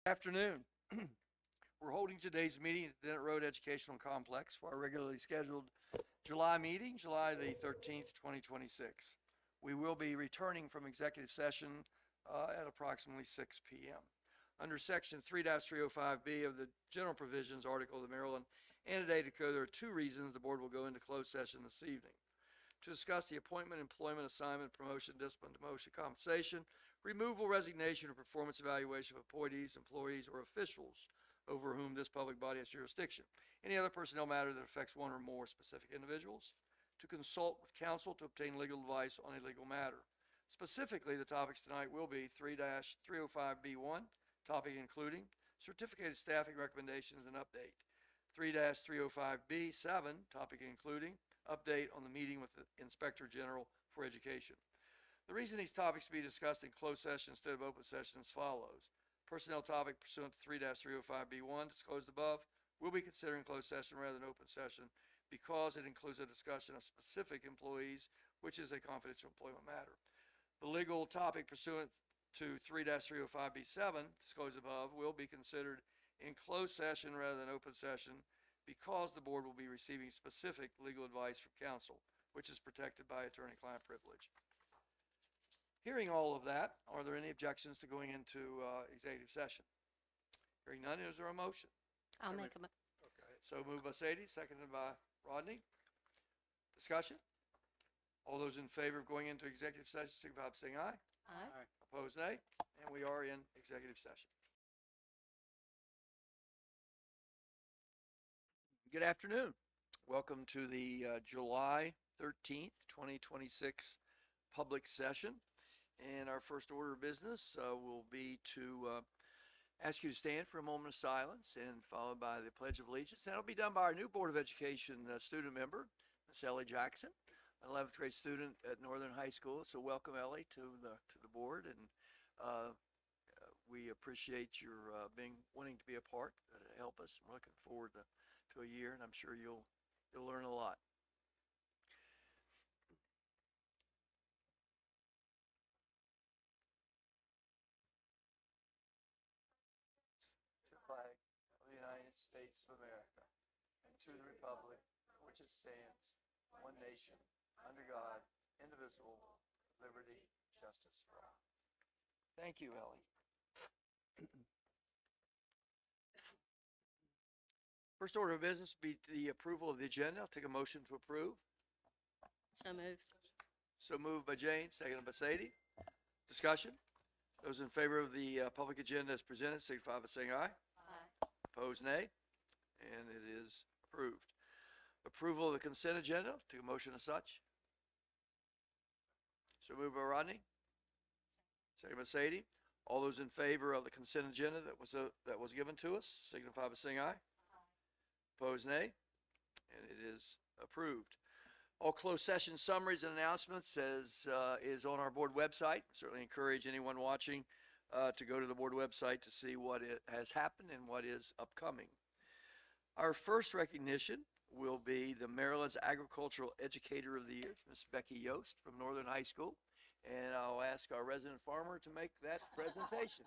Afternoon. We're holding today's meeting at the Dennett Road Educational Complex for our regularly scheduled July meeting, July the 13th, 2026. We will be returning from executive session at approximately 6 p.m. Under Section 3-305B of the General Provisions Article of the Maryland Annotated Code, there are two reasons the board will go into closed session this evening: to discuss the appointment, employment, assignment, promotion, discipline, demotion, compensation, removal, resignation, or performance evaluation of appointees, employees, or officials over whom this public body has jurisdiction. Any other personnel matter that affects one or more specific individuals. To consult with counsel to obtain legal advice on a legal matter. Specifically, the topics tonight will be 3-305B1, topic including certificated staffing recommendations and update. 3-305B7, topic including update on the meeting with the Inspector General for Education. The reason these topics be discussed in closed session instead of open session is as follows. Personnel topic pursuant to 3-305B1 disclosed above will be considered in closed session rather than open session because it includes a discussion of specific employees, which is a confidential employment matter. The legal topic pursuant to 3-305B7 disclosed above will be considered in closed session rather than open session because the board will be receiving specific legal advice from counsel, which is protected by attorney-client privilege. Hearing all of that, are there any objections to going into executive session? Hearing none, is there a motion? I'll make a Okay, so moved by Sadie, seconded by Rodney. Discussion? All those in favor of going into executive session, signify by saying aye. Aye. Opposed, nay. And we are in executive session. Good afternoon. Welcome to the July 13th, 2026 public session. And our first order of business will be to ask you to stand for a moment of silence and followed by the Pledge of Allegiance. And it'll be done by our new Board of Education student member, Miss Ellie Jackson, an 11th grade student at Northern High School. So welcome, Ellie, to the board, and we appreciate your wanting to be a part to help us. We're looking forward to a year, and I'm sure you'll learn a lot. Flag of the United States of America and to the republic for which it stands, one nation, under God, indivisible, liberty, justice for all. Thank you, Ellie. First order of business will be the approval of the agenda. I'll take a motion to approve. So moved. So moved by Jane, seconded by Sadie. Discussion? Those in favor of the public agenda as presented, signify by saying aye. Aye. Opposed, nay. And it is approved. Approval of the consent agenda. Take a motion as such. So moved by Rodney. Second by Sadie. All those in favor of the consent agenda that was given to us, signify by saying aye. Opposed, nay. And it is approved. All closed session summaries and announcements is on our board website. Certainly encourage anyone watching to go to the board website to see what has happened and what is upcoming. Our first recognition will be the Maryland's Agricultural Educator of the Year, Ms. Becky Yost from Northern High School. And I'll ask our resident farmer to make that presentation.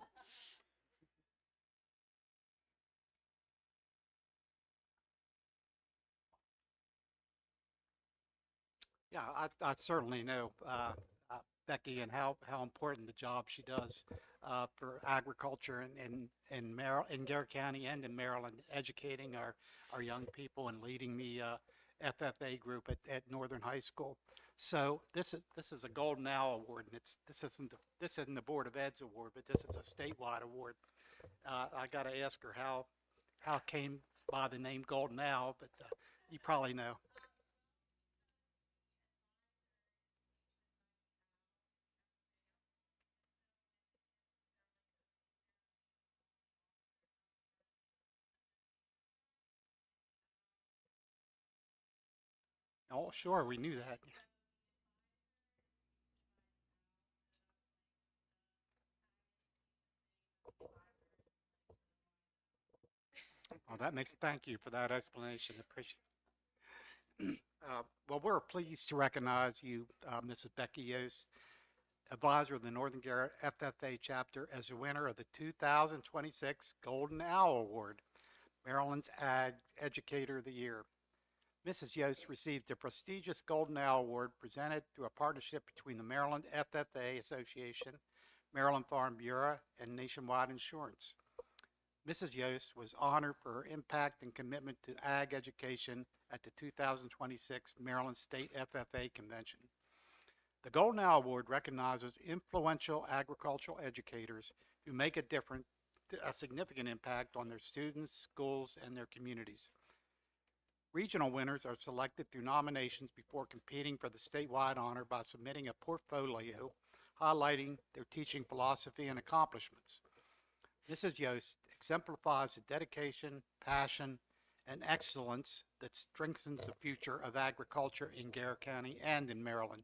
Yeah, I certainly know Becky and how important the job she does for agriculture in Garrett County and in Maryland, educating our young people and leading the FFA group at Northern High School. So this is a Golden Owl Award, and this isn't the Board of Ed's award, but this is a statewide award. I got to ask her how it came by the name Golden Owl, but you probably know. Oh, sure, we knew that. Well, thank you for that explanation. Appreciate it. Well, we're pleased to recognize you, Mrs. Becky Yost, advisor of the Northern Garrett FFA chapter, as the winner of the 2026 Golden Owl Award, Maryland's Ag Educator of the Year. Mrs. Yost received the prestigious Golden Owl Award presented through a partnership between the Maryland FFA Association, Maryland Farm Bureau, and Nationwide Insurance. Mrs. Yost was honored for her impact and commitment to ag education at the 2026 Maryland State FFA Convention. The Golden Owl Award recognizes influential agricultural educators who make a significant impact on their students, schools, and their communities. Regional winners are selected through nominations before competing for the statewide honor by submitting a portfolio highlighting their teaching philosophy and accomplishments. Mrs. Yost exemplifies the dedication, passion, and excellence that strengthens the future of agriculture in Garrett County and in Maryland.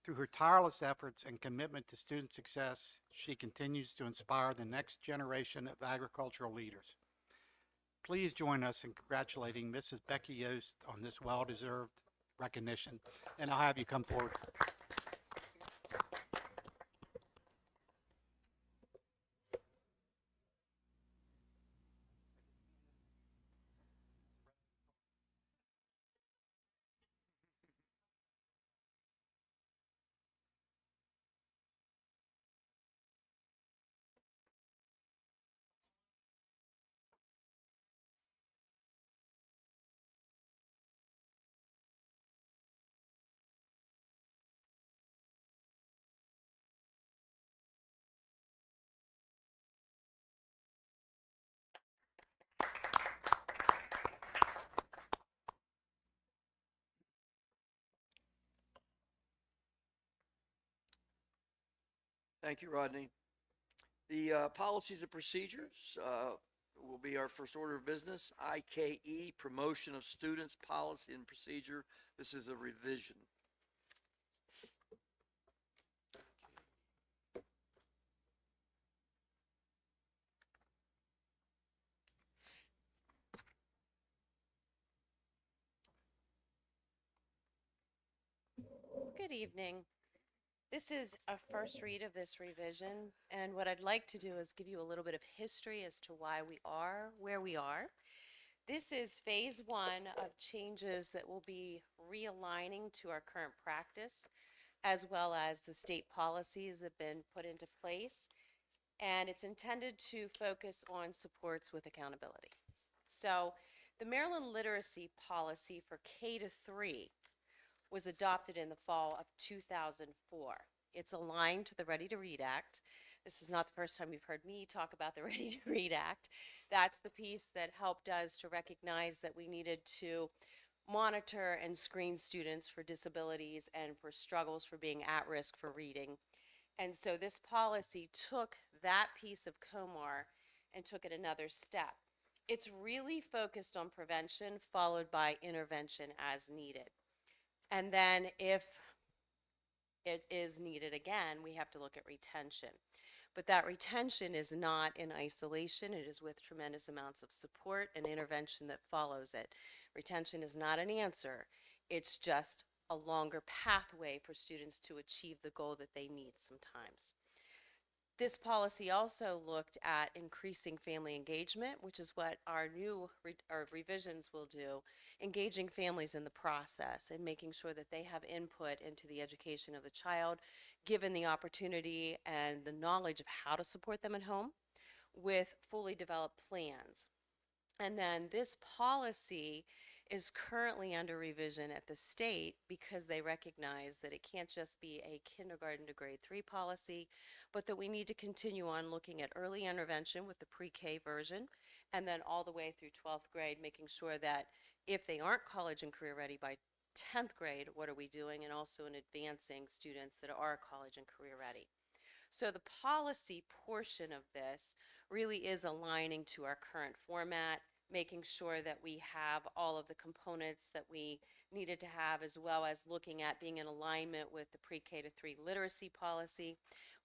Through her tireless efforts and commitment to student success, she continues to inspire the next generation of agricultural leaders. Please join us in congratulating Mrs. Becky Yost on this well-deserved recognition, and I'll have you come forward. Thank you, Rodney. The policies and procedures will be our first order of business. IKE, Promotion of Students Policy and Procedure. This is a revision. Good evening. This is a first read of this revision, and what I'd like to do is give you a little bit of history as to why we are where we are. This is phase one of changes that will be realigning to our current practice, as well as the state policies that have been put into place, and it's intended to focus on supports with accountability. So, the Maryland Literacy Policy for K to 3 was adopted in the fall of 2004. It's aligned to the Ready to Read Act. This is not the first time you've heard me talk about the Ready to Read Act. That's the piece that helped us to recognize that we needed to monitor and screen students for disabilities and for struggles for being at risk for reading. And so this policy took that piece of COMAR and took it another step. It's really focused on prevention followed by intervention as needed. And then if it is needed again, we have to look at retention. But that retention is not in isolation. It is with tremendous amounts of support and intervention that follows it. Retention is not an answer. It's just a longer pathway for students to achieve the goal that they need sometimes. This policy also looked at increasing family engagement, which is what our new revisions will do, engaging families in the process and making sure that they have input into the education of the child, given the opportunity and the knowledge of how to support them at home with fully developed plans. And then this policy is currently under revision at the state because they recognize that it can't just be a kindergarten to grade 3 policy, but that we need to continue on looking at early intervention with the pre-K version and then all the way through 12th grade, making sure that if they aren't college and career ready by 10th grade, what are we doing? And also in advancing students that are college and career ready. So the policy portion of this really is aligning to our current format, making sure that we have all of the components that we needed to have, as well as looking at being in alignment with the pre-K to 3 literacy policy.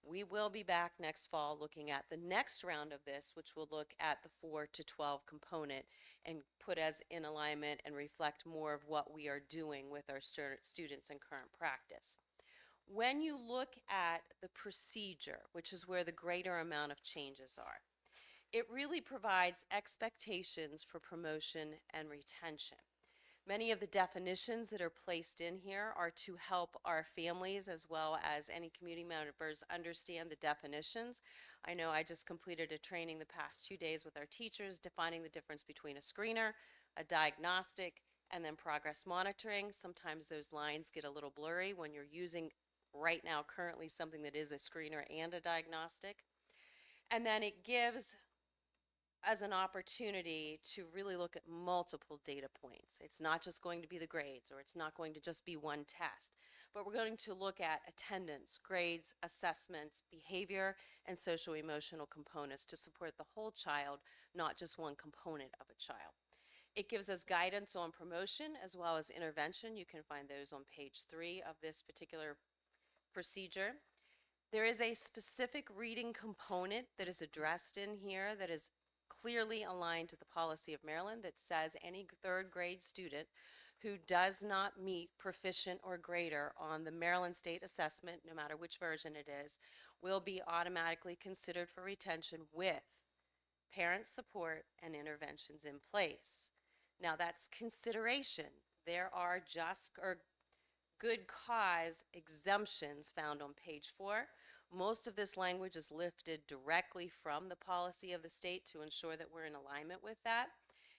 We will be back next fall looking at the next round of this, which will look at the 4 to 12 component and put us in alignment and reflect more of what we are doing with our students in current practice. When you look at the procedure, which is where the greater amount of changes are, it really provides expectations for promotion and retention. Many of the definitions that are placed in here are to help our families as well as any community members understand the definitions. I know I just completed a training the past 2 days with our teachers defining the difference between a screener, a diagnostic, and then progress monitoring. Sometimes those lines get a little blurry when you're using right now currently something that is a screener and a diagnostic. And then it gives as an opportunity to really look at multiple data points. It's not just going to be the grades, or it's not going to just be one test, but we're going to look at attendance, grades, assessments, behavior, and social emotional components to support the whole child, not just one component of a child. It gives us guidance on promotion as well as intervention. You can find those on page 3 of this particular procedure. There is a specific reading component that is addressed in here that is clearly aligned to the policy of Maryland that says any third grade student who does not meet proficient or greater on the Maryland State Assessment, no matter which version it is, will be automatically considered for retention with parent support and interventions in place. Now that's consideration. There are just or good cause exemptions found on page 4. Most of this language is lifted directly from the policy of the state to ensure that we're in alignment with that.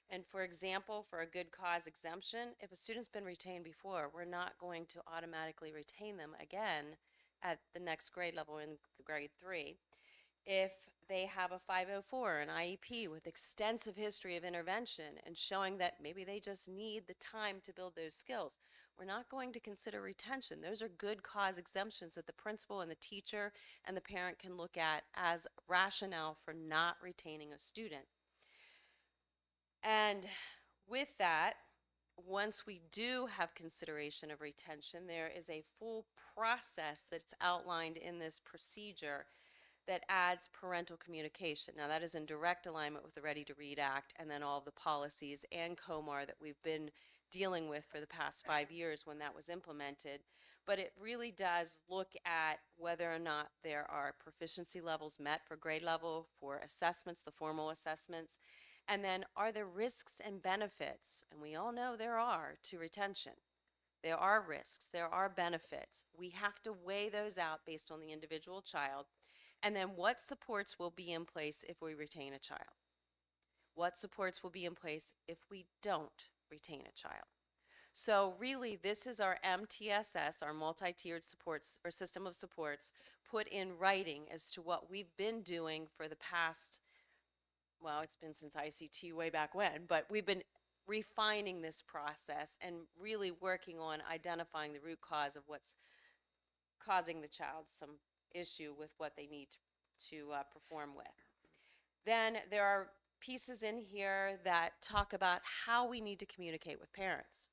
And for example, for a good cause exemption, if a student's been retained before, we're not going to automatically retain them again at the next grade level in grade 3. If they have a 504, an IEP with extensive history of intervention and showing that maybe they just need the time to build those skills, we're not going to consider retention. Those are good cause exemptions that the principal and the teacher and the parent can look at as rationale for not retaining a student. And with that, once we do have consideration of retention, there is a full process that's outlined in this procedure that adds parental communication. Now that is in direct alignment with the Ready to Read Act and then all of the policies and COMAR that we've been dealing with for the past 5 years when that was implemented. But it really does look at whether or not there are proficiency levels met for grade level, for assessments, the formal assessments, and then are there risks and benefits? And we all know there are to retention. There are risks, there are benefits. We have to weigh those out based on the individual child. And then what supports will be in place if we retain a child? What supports will be in place if we don't retain a child? So really, this is our MTSS, our multi-tiered supports or system of supports, put in writing as to what we've been doing for the past, well, it's been since ICT way back when, but we've been refining this process and really working on identifying the root cause of what's causing the child some issue with what they need to perform with. Then there are pieces in here that talk about how we need to communicate with parents.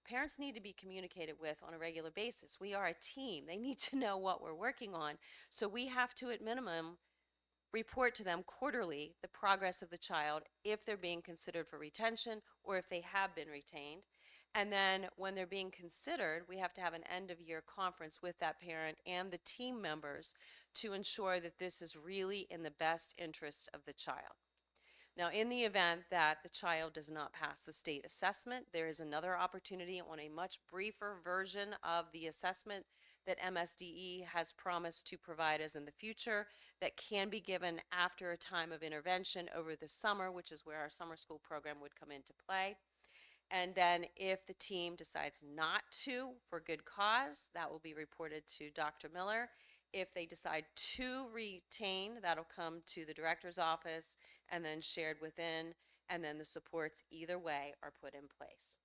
Parents need to be communicated with on a regular basis. We are a team. They need to know what we're working on. So we have to, at minimum, report to them quarterly the progress of the child if they're being considered for retention or if they have been retained. And then when they're being considered, we have to have an end-of-year conference with that parent and the team members to ensure that this is really in the best interest of the child. Now, in the event that the child does not pass the state assessment, there is another opportunity on a much briefer version of the assessment that MSDE has promised to provide us in the future that can be given after a time of intervention over the summer, which is where our summer school program would come into play. And then if the team decides not to, for good cause, that will be reported to Dr. Miller. If they decide to retain, that'll come to the director's office and then shared within, and then the supports either way are put in place.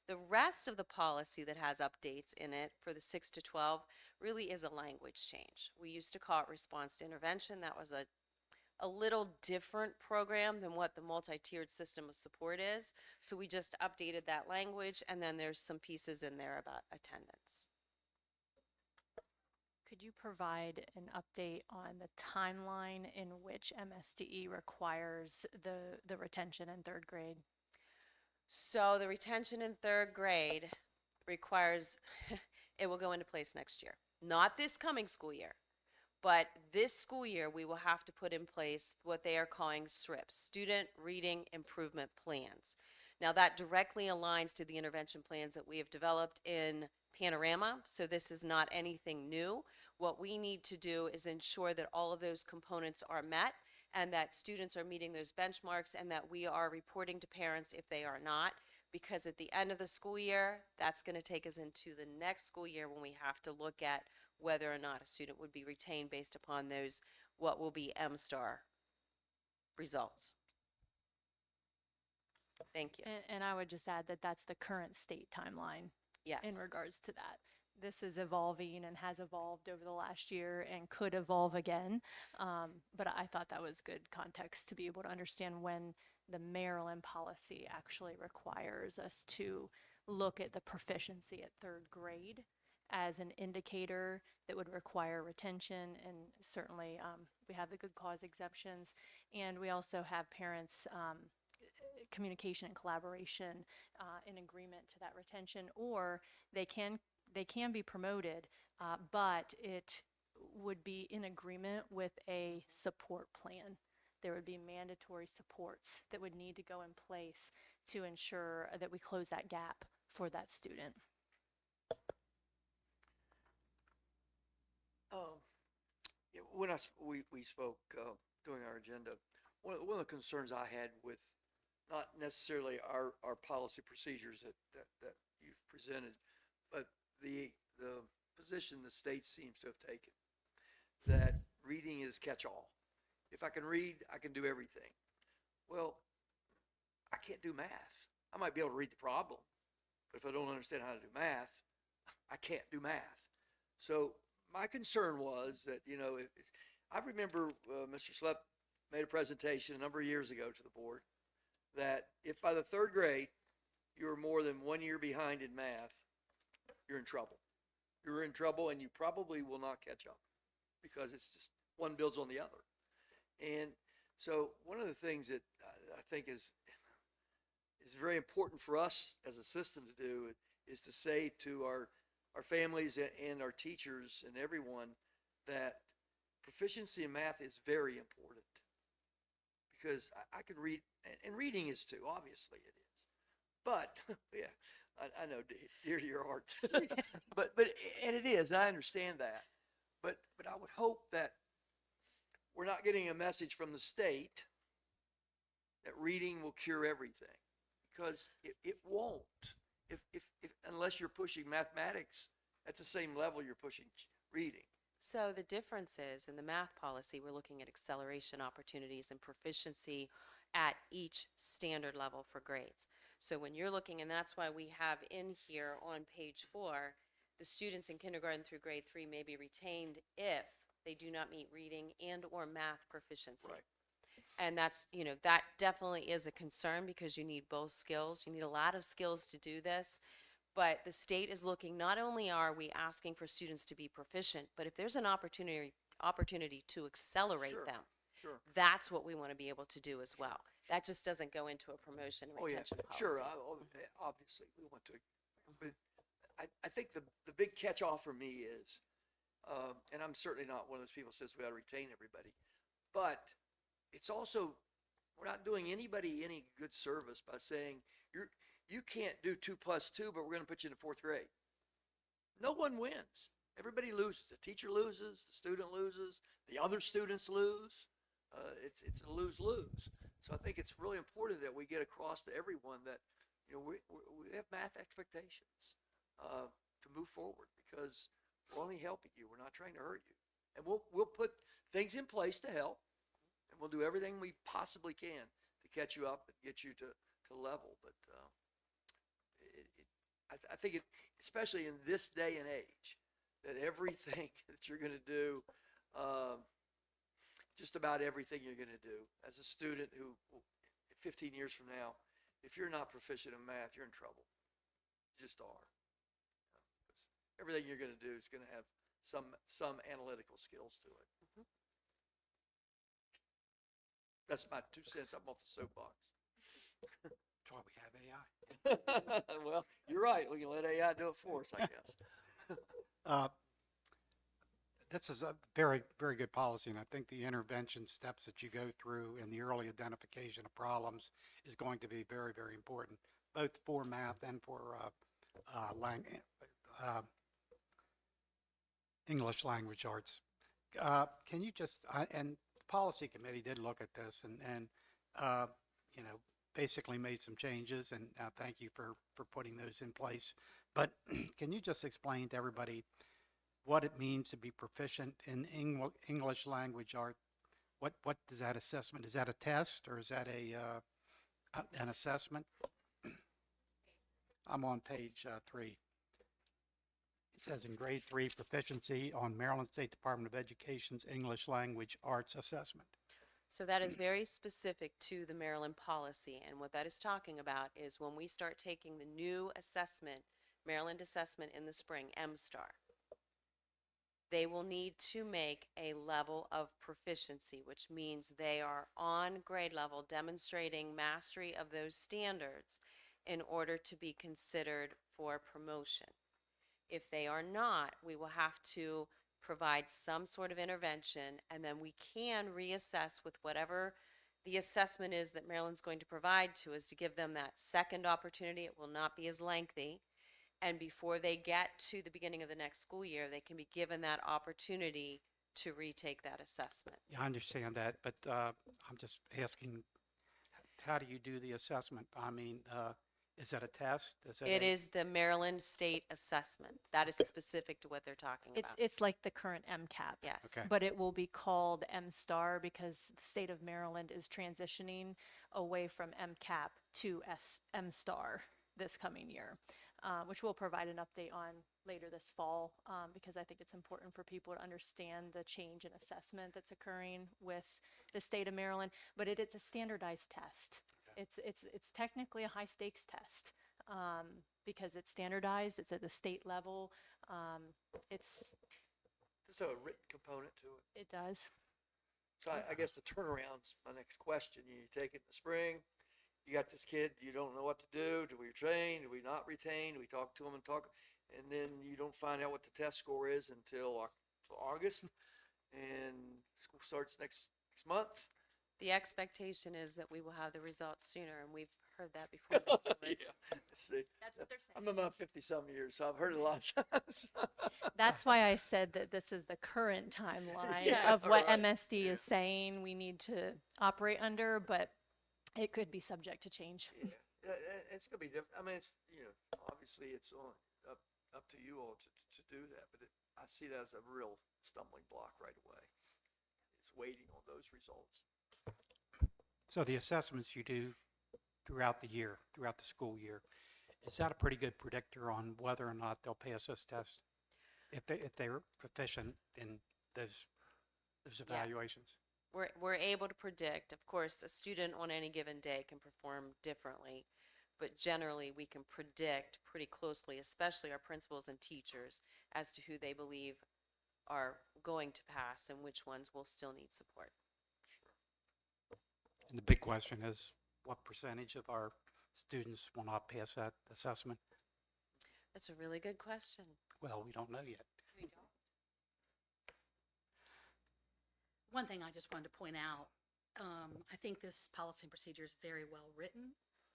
The rest of the policy that has updates in it for the 6 to 12 really is a language change. We used to call it response to intervention. That was a little different program than what the multi-tiered system of support is. So we just updated that language, and then there's some pieces in there about attendance. Could you provide an update on the timeline in which MSDE requires the retention in third grade? So the retention in third grade requires, it will go into place next year. not this coming school year. But this school year, we will have to put in place what they are calling SRIPs, Student Reading Improvement Plans. Now, that directly aligns to the intervention plans that we have developed in Panorama, so this is not anything new. What we need to do is ensure that all of those components are met and that students are meeting those benchmarks and that we are reporting to parents if they are not, because at the end of the school year, that's going to take us into the next school year when we have to look at whether or not a student would be retained based upon those, what will be M-STAR results. Thank you. And I would just add that that's the current state timeline Yes. in regards to that. This is evolving and has evolved over the last year and could evolve again. But I thought that was good context to be able to understand when the Maryland policy actually requires us to look at the proficiency at third grade as an indicator that would require retention. And certainly we have the good cause exemptions, and we also have parents communication and collaboration in agreement to that retention, or they can be promoted, but it would be in agreement with a support plan. There would be mandatory supports that would need to go in place to ensure that we close that gap for that student. Yeah, when we spoke during our agenda, one of the concerns I had with not necessarily our policy procedures that you've presented, but the position the state seems to have taken, that reading is catch-all. If I can read, I can do everything. Well, I can't do math. I might be able to read the problem, but if I don't understand how to do math, I can't do math. So my concern was that, I remember Mr. Slepp made a presentation a number of years ago to the board that if by the third grade you are more than 1 year behind in math, you're in trouble. You're in trouble, and you probably will not catch up because it's just one builds on the other. And so one of the things that I think is very important for us as a system to do is to say to our families and our teachers and everyone that proficiency in math is very important, because I could read, and reading is too, obviously it is. But, yeah, I know, dear to your heart. but and it is, and I understand that. But I would hope that we're not getting a message from the state that reading will cure everything, because it won't. If unless you're pushing mathematics at the same level you're pushing reading. So the difference is, in the math policy, we're looking at acceleration opportunities and proficiency at each standard level for grades. So when you're looking, and that's why we have in here on page 4, the students in kindergarten through grade 3 may be retained if they do not meet reading and or math proficiency. Right. And that's, that definitely is a concern, because you need both skills. You need a lot of skills to do this. But the state is looking, not only are we asking for students to be proficient, but if there's an opportunity to accelerate Sure. them, Sure. that's what we want to be able to do as well. That just doesn't go into a promotion and Oh, yeah, retention policy. sure. Obviously, we want to. But I think the big catch-all for me is, and I'm certainly not one of those people who says we ought to retain everybody, but it's also, we're not doing anybody any good service by saying you can't do 2 + 2, but we're going to put you in the 4th grade. No one wins. Everybody loses. The teacher loses, the student loses, the other students lose. It's a lose-lose. So I think it's really important that we get across to everyone that, we have math expectations to move forward, because we're only helping you. We're not trying to hurt you. And we'll put things in place to help, and we'll do everything we possibly can to catch you up and get you to level. But I think especially in this day and age, that everything that you're going to do, just about everything you're going to do as a student who, 15 years from now, if you're not proficient in math, you're in trouble. You just are. Everything you're going to do is going to have some analytical skills to it. Mhm. That's my 2 cents. I'm off the soapbox. That's why we have AI. Well, you're right. We can let AI do it for us, I guess. This is a very, very good policy, and I think the intervention steps that you go through and the early identification of problems is going to be very, very important, both for math and for uh, English language arts. Can you just, and the policy committee did look at this and uh, you know, basically made some changes, and thank you for putting those in place. But can you just explain to everybody what it means to be proficient in English language art? What is that assessment? Is that a test or is that an assessment? I'm on page 3. It says in grade 3, proficiency on Maryland State Department of Education's English language arts assessment. So that is very specific to the Maryland policy, and what that is talking about is when we start taking the new assessment, Maryland assessment in the spring, M-STAR, they will need to make a level of proficiency, which means they are on grade level demonstrating mastery of those standards in order to be considered for promotion. If they are not, we will have to provide some sort of intervention, and then we can reassess with whatever the assessment is that Maryland's going to provide to us to give them that second opportunity. It will not be as lengthy. And before they get to the beginning of the next school year, they can be given that opportunity to retake that assessment. Yeah, I understand that, but I'm just asking, how do you do the assessment? I mean, is that a test? It is the Maryland State Assessment. That is specific to what they're talking about. It's like the current MCAP. Yes. Okay. But it will be called M-STAR because the state of Maryland is transitioning away from MCAP to M-STAR this coming year, which we'll provide an update on later this fall, because I think it's important for people to understand the change in assessment that's occurring with the state of Maryland. But it's a standardized test. It's technically a high stakes test, because it's standardized. It's at the state level. Does have a written component to it? It does. So I guess the turnaround's my next question. You take it in the spring, you got this kid, you don't know what to do. Do we retain? Do we not retain? Do we talk to them and talk? And then you don't find out what the test score is until August, and school starts next month. The expectation is that we will have the results sooner, and we've heard that before. Mr. Woods. Yeah, see, That's what they're I'm about 50-some years, so I've heard it a lot of times. That's why I said that this is the current timeline Yes, of what right. MSD is saying we need to operate under, but it could be subject to change. Yeah, it's gonna be different. I mean, it's, obviously it's on up to you all to do that, but I see that as a real stumbling block right away. It's waiting on those results. So the assessments you do throughout the year, throughout the school year, is that a pretty good predictor on whether or not they'll pass this test? If they're proficient in those evaluations? We're able to predict. Of course, a student on any given day can perform differently, but generally we can predict pretty closely, especially our principals and teachers, as to who they believe are going to pass and which ones will still need support. And the big question is, what percentage of our students will not pass that assessment? That's a really good question. Well, we don't know yet. One thing I just wanted to point out, I think this policy and procedure is very well written.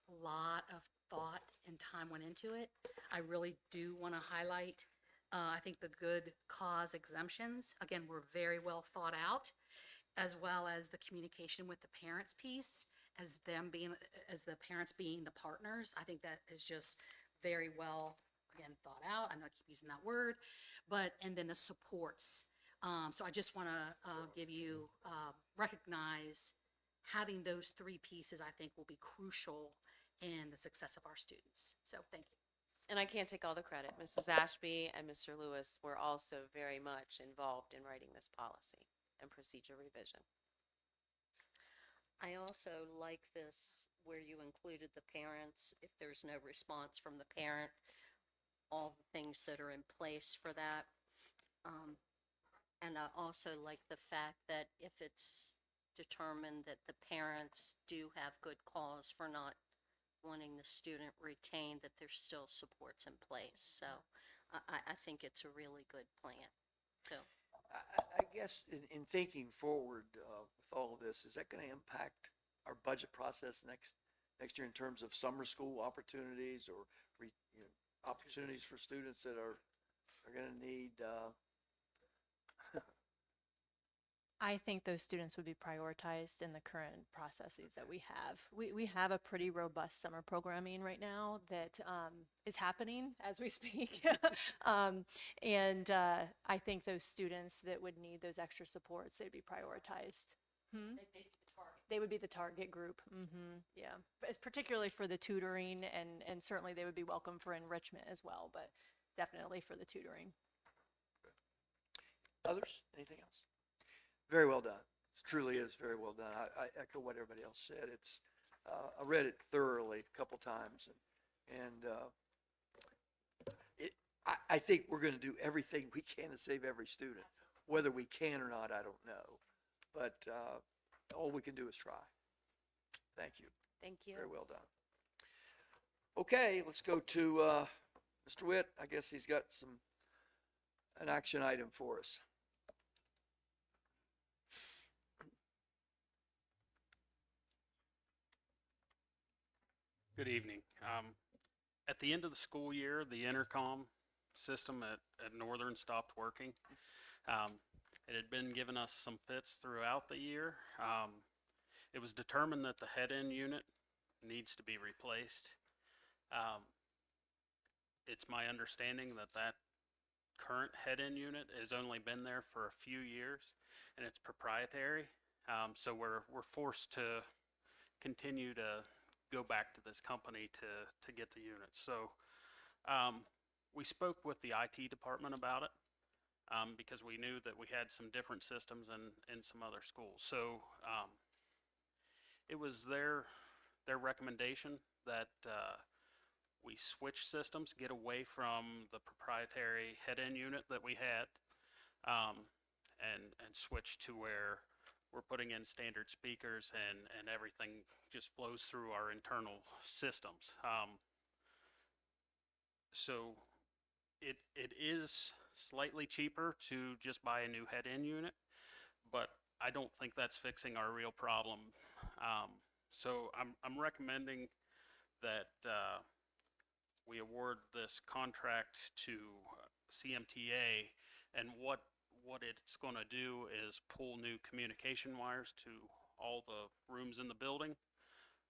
A lot of thought and time went into it. I really do want to highlight, I think the good cause exemptions, again, were very well thought out, as well as the communication with the parents piece, as the parents being the partners. I think that is just very well, again, thought out. I know I keep using that word, and then the supports. So I just want to recognize having those three pieces, I think, will be crucial in the success of our students. So thank you. And I can't take all the credit. Mrs. Ashby and Mr. Lewis were also very much involved in writing this policy and procedure revision. I also like this where you included the parents, if there's no response from the parent, all the things that are in place for that. And I also like the fact that if it's determined that the parents do have good cause for not wanting the student retained, that there's still supports in place. So I think it's a really good plan. So I guess in thinking forward, with all of this, is that gonna impact our budget process next year in terms of summer school opportunities or you know, opportunities for students that are gonna need, I think those students would be prioritized in the current processes that we have. We have a pretty robust summer programming right now that is happening as we speak. I think those students that would need those extra supports, they'd be prioritized. They would be the target group. Yeah. But it's particularly for the tutoring, and certainly they would be welcome for enrichment as well, but definitely for the tutoring. others, anything else? Very well done. It truly is very well done. I echo what everybody else said. It's, I read it thoroughly a couple times and I think we're going to do everything we can to save every student. Whether we can or not, I don't know. But all we can do is try. Thank you. Thank you. Very well done. Okay, let's go to Mr. Witt. I guess he's got an action item for us. Good evening. At the end of the school year, the intercom system at Northern stopped working. It had been giving us some fits throughout the year. It was determined that the head-end unit needs to be replaced. It's my understanding that that current head-end unit has only been there for a few years, and it's proprietary. So we're forced to continue to go back to this company to get the unit. So we spoke with the IT department about it because we knew that we had some different systems in some other schools. So it was their recommendation that we switch systems, get away from the proprietary head-end unit that we had, and switch to where we're putting in standard speakers and everything just flows through our internal systems. So it is slightly cheaper to just buy a new head-end unit, but I don't think that's fixing our real problem. So I'm recommending that we award this contract to CMTA, and what it's going to do is pull new communication wires to all the rooms in the building,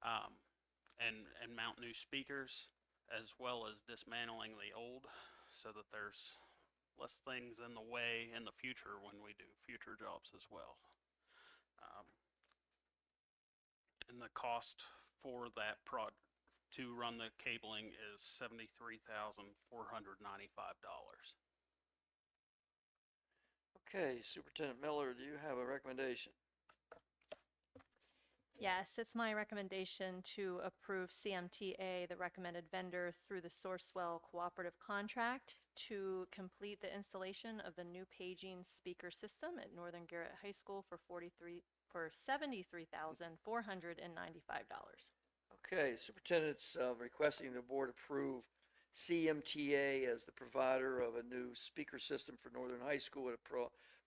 and mount new speakers, as well as dismantling the old, so that there's less things in the way in the future when we do future jobs as well. And the cost for that to run the cabling is $73,495. Okay, Superintendent Miller, do you have a recommendation? Yes, it's my recommendation to approve CMTA, the recommended vendor, through the Sourcewell Cooperative Contract to complete the installation of the new paging speaker system at Northern Garrett High School for $73,495. Okay, Superintendent's requesting the board approve CMTA as the provider of a new speaker system for Northern High School at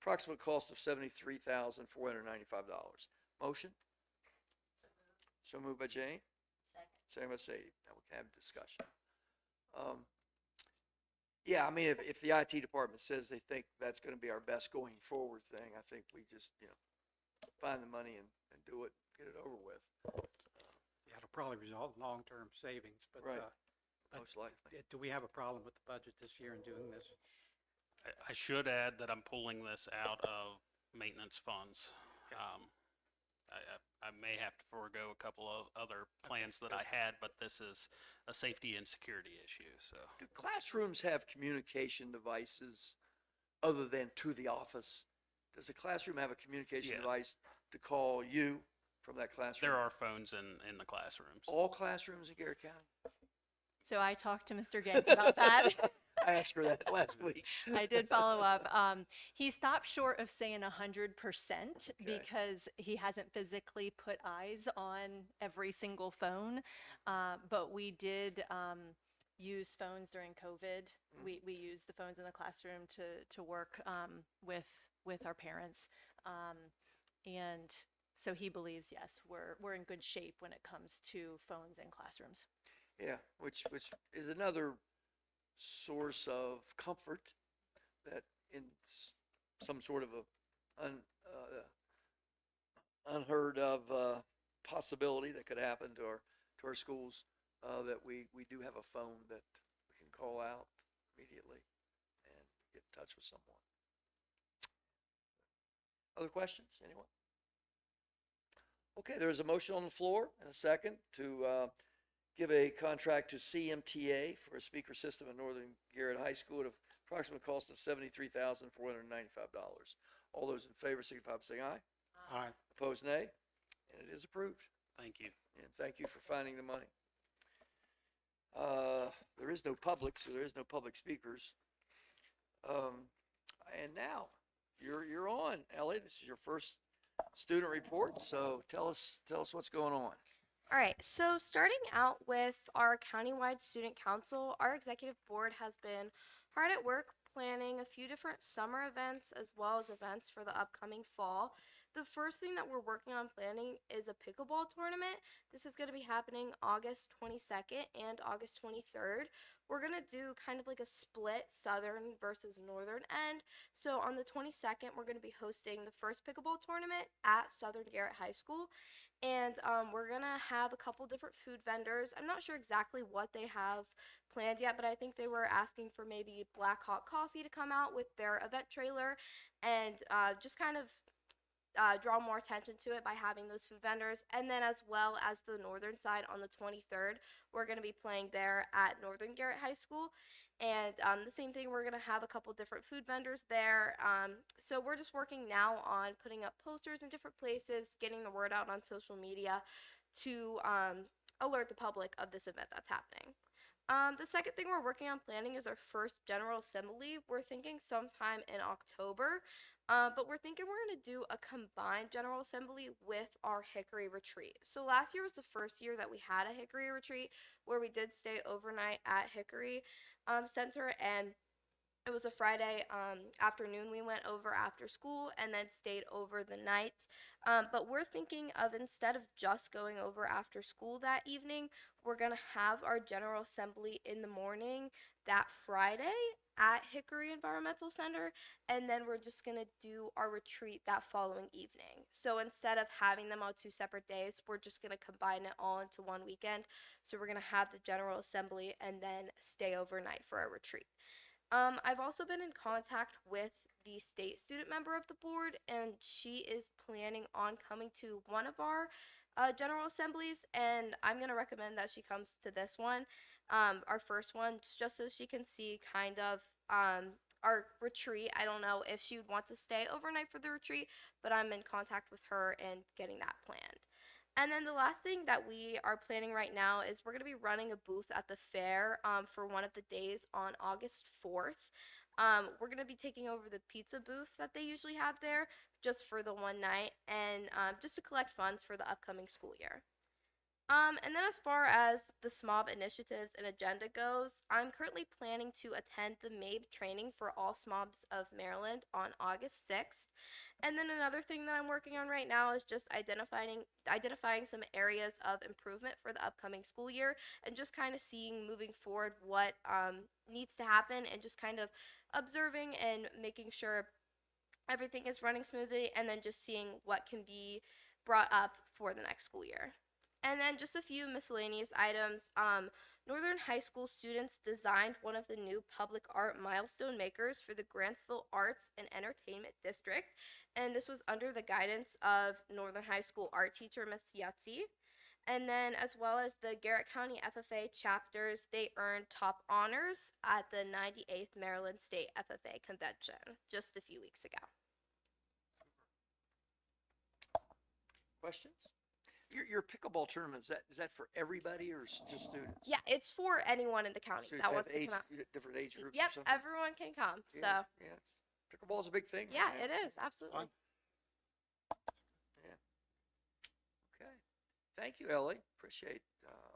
approximate cost of $73,495. Motion? So moved by Jane? Second by Sadie. Now we can have a discussion. Yeah, I mean, if the IT department says they think that's going to be our best going forward thing, I think we just, find the money and do it, get it over with. Yeah, it'll probably result in long-term savings, but, Right. but Most likely. do we have a problem with the budget this year in doing this? I should add that I'm pulling this out of maintenance funds. I may have to forego a couple of other plans that I had, but this is a safety and security issue, so. Do classrooms have communication devices other than to the office? Does a classroom have a communication Yeah. device to call you from that classroom? There are phones in the classrooms. All classrooms in Garrett County? So I talked to Mr. Gank about that. I asked her that last week. I did follow up. He stopped short of saying 100% because he hasn't physically put eyes on every single phone. But we did, use phones during COVID. We use the phones in the classroom to work with our parents. And so he believes, yes, we're in good shape when it comes to phones in classrooms. Yeah, which is another source of comfort that in some sort of a unheard of possibility that could happen to our schools, that we do have a phone that we can call out immediately and get in touch with someone. Other questions? Anyone? Okay, there's a motion on the floor and a second to give a contract to CMTA for a speaker system at Northern Garrett High School at an approximate cost of $73,495. All those in favor signify by saying aye. Aye. Opposed, nay. And it is approved. Thank you. And thank you for finding the money. There is no public, so there is no public speakers. And now you're on, Ellie. This is your first student report, so tell us what's going on. All right, so starting out with our countywide student council, our executive board has been hard at work planning a few different summer events as well as events for the upcoming fall. The first thing that we're working on planning is a pickleball tournament. This is going to be happening August 22nd and August 23rd. We're going to do kind of like a split southern versus northern end. So on the 22nd, we're going to be hosting the first pickleball tournament at Southern Garrett High School. And we're going to have a couple different food vendors. I'm not sure exactly what they have planned yet, but I think they were asking for maybe Black Hawk Coffee to come out with their event trailer and just kind of draw more attention to it by having those food vendors. And then as well as the northern side on the 23rd, we're going to be playing there at Northern Garrett High School. And the same thing, we're going to have a couple different food vendors there. So we're just working now on putting up posters in different places, getting the word out on social media to alert the public of this event that's happening. The second thing we're working on planning is our first General Assembly. We're thinking sometime in October, but we're thinking we're going to do a combined General Assembly with our Hickory Retreat. So last year was the first year that we had a Hickory Retreat where we did stay overnight at Hickory Center, and it was a Friday afternoon. We went over after school and then stayed over the night. But we're thinking of, instead of just going over after school that evening, we're going to have our General Assembly in the morning that Friday at Hickory Environmental Center, and then we're just going to do our retreat that following evening. So instead of having them on 2 separate days, we're just going to combine it all into one weekend. So we're going to have the General Assembly and then stay overnight for our retreat. I've also been in contact with the state student member of the board, and she is planning on coming to one of our General Assemblies, and I'm going to recommend that she comes to this one, our first one, just so she can see kind of our retreat. I don't know if she would want to stay overnight for the retreat, but I'm in contact with her and getting that planned. And then the last thing that we are planning right now is we're going to be running a booth at the fair for one of the days on August 4th. We're going to be taking over the pizza booth that they usually have there just for the one night, and just to collect funds for the upcoming school year. And then as far as the SMOB initiatives and agenda goes, I'm currently planning to attend the MABE training for all SMOBs of Maryland on August 6th. And then another thing that I'm working on right now is just identifying some areas of improvement for the upcoming school year, and just kind of seeing moving forward what needs to happen, and just kind of observing and making sure everything is running smoothly, and then just seeing what can be brought up for the next school year. And then just a few miscellaneous items. Northern High School students designed one of the new public art milestone makers for the Grantsville Arts and Entertainment District, and this was under the guidance of Northern High School art teacher Miss Yutzi. And then as well as the Garrett County FFA chapters, they earned top honors at the 98th Maryland State FFA Convention just a few weeks ago. Questions? Your pickleball tournament, is that for everybody or just students? Yeah, it's for anyone in the county So you that have wants to come out. different age groups or Yep, something? everyone can come. Yeah, So yeah. Pickleball's a big thing. yeah, right now. it is absolutely. Yeah. Okay. Thank you, Ellie. Appreciate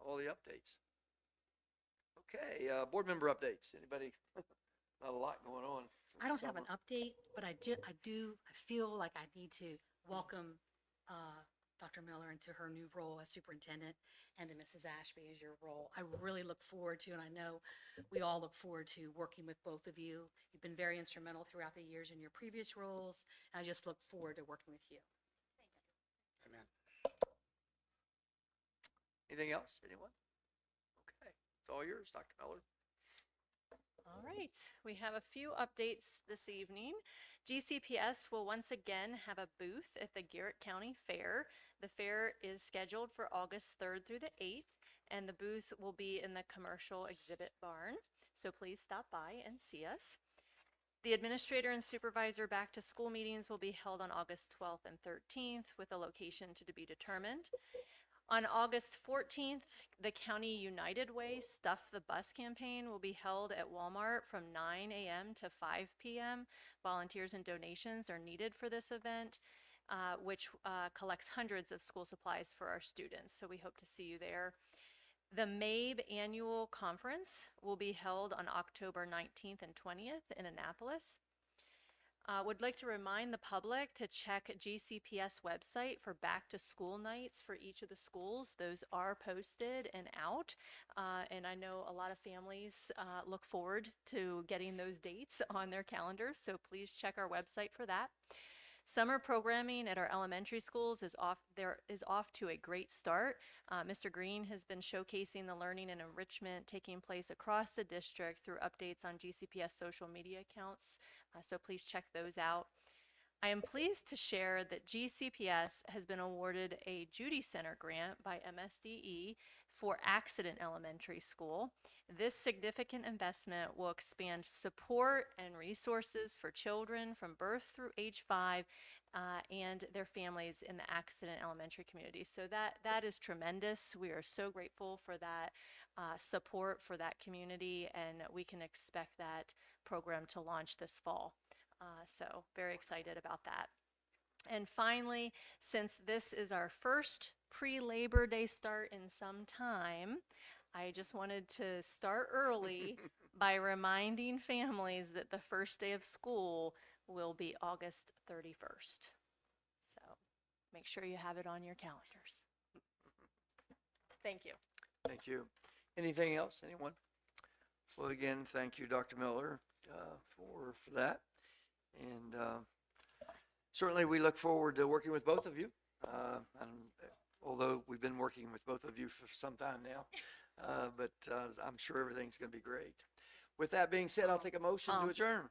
all the updates. Okay, board member updates. Anybody? Not a lot going on. I don't have an Summer. update, but I feel like I need to welcome Dr. Miller into her new role as superintendent and to Mrs. Ashby as your role. I really look forward to, and I know we all look forward to working with both of you. You've been very instrumental throughout the years in your previous roles, and I just look forward to working with you. Amen. Anything else? Anyone? Okay, it's all yours, Dr. Miller. All right, we have a few updates this evening. GCPS will once again have a booth at the Garrett County Fair. The fair is scheduled for August 3rd through the 8th, and the booth will be in the commercial exhibit barn. So please stop by and see us. The administrator and supervisor back to school meetings will be held on August 12th and 13th with a location to be determined. On August 14th, the County United Way Stuff the Bus campaign will be held at Walmart from 9 a.m. to 5 p.m. Volunteers and donations are needed for this event, which collects hundreds of school supplies for our students. So we hope to see you there. The MABE annual conference will be held on October 19th and 20th in Annapolis. Would like to remind the public to check GCPS website for back to school nights for each of the schools. Those are posted and out. And I know a lot of families look forward to getting those dates on their calendars. So please check our website for that. Summer programming at our elementary schools is off to a great start. Mr. Green has been showcasing the learning and enrichment taking place across the district through updates on GCPS social media accounts. So please check those out. I am pleased to share that GCPS has been awarded a Judy Center grant by MSDE for Accident Elementary School. This significant investment will expand support and resources for children from birth through age 5 and their families in the Accident Elementary community. So that is tremendous. We are so grateful for that support for that community, and we can expect that program to launch this fall. So very excited about that. And finally, since this is our first pre-Labor Day start in some time, I just wanted to start early by reminding families that the first day of school will be August 31st. So make sure you have it on your calendars. Thank you. Thank you. Anything else? Anyone? Well, again, thank you, Dr. Miller, for that. And certainly we look forward to working with both of you. And although we've been working with both of you for some time now, but I'm sure everything's going to be great. With that being said, I'll take a motion to adjourn.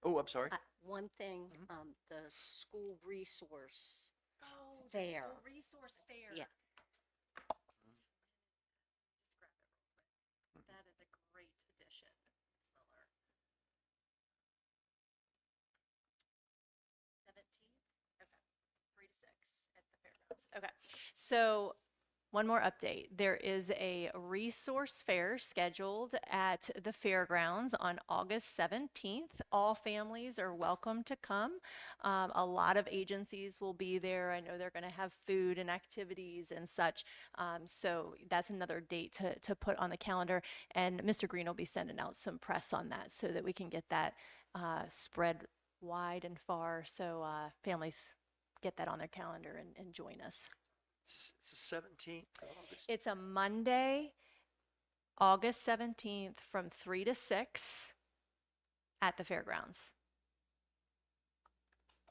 Oh, I'm sorry. One thing, Mhm. the school resource Oh, fair. Resource fair. Yeah. That is a great addition, Ms. Miller. 17th? Okay. 3 to 6 at the fairgrounds. Okay. So one more update. There is a resource fair scheduled at the fairgrounds on August 17th. All families are welcome to come. A lot of agencies will be there. I know they're going to have food and activities and such. So that's another date to put on the calendar. And Mr. Green will be sending out some press on that so that we can get that spread wide and far so families get that on their calendar and join us. It's the 17th of August. It's a Monday, August 17th from 3 to 6 at the fairgrounds.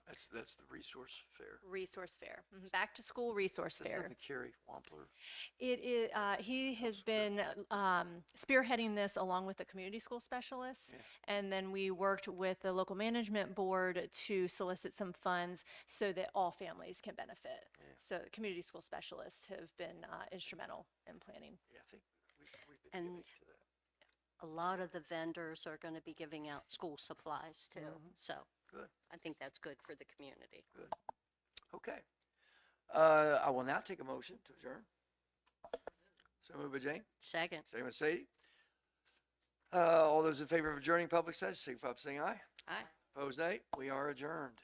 That's the resource fair. Resource fair. Back to school resource That's fair. not Carrie Wampler. It is, he has been spearheading this along with the community school specialists. Yeah. And then we worked with the local management board to solicit some funds so that all families can benefit. Yeah. So community school specialists have been instrumental in planning. Yeah, I think we've been And giving to that. A lot of the vendors are going to be giving out school supplies too. Mhm. So Good. I think that's good for the community. Good. Okay. I will now take a motion to adjourn. So moved by Jane, Second. second by Sadie. All those in favor of adjourning public session, signify by saying aye. Aye. Opposed, nay. We are adjourned.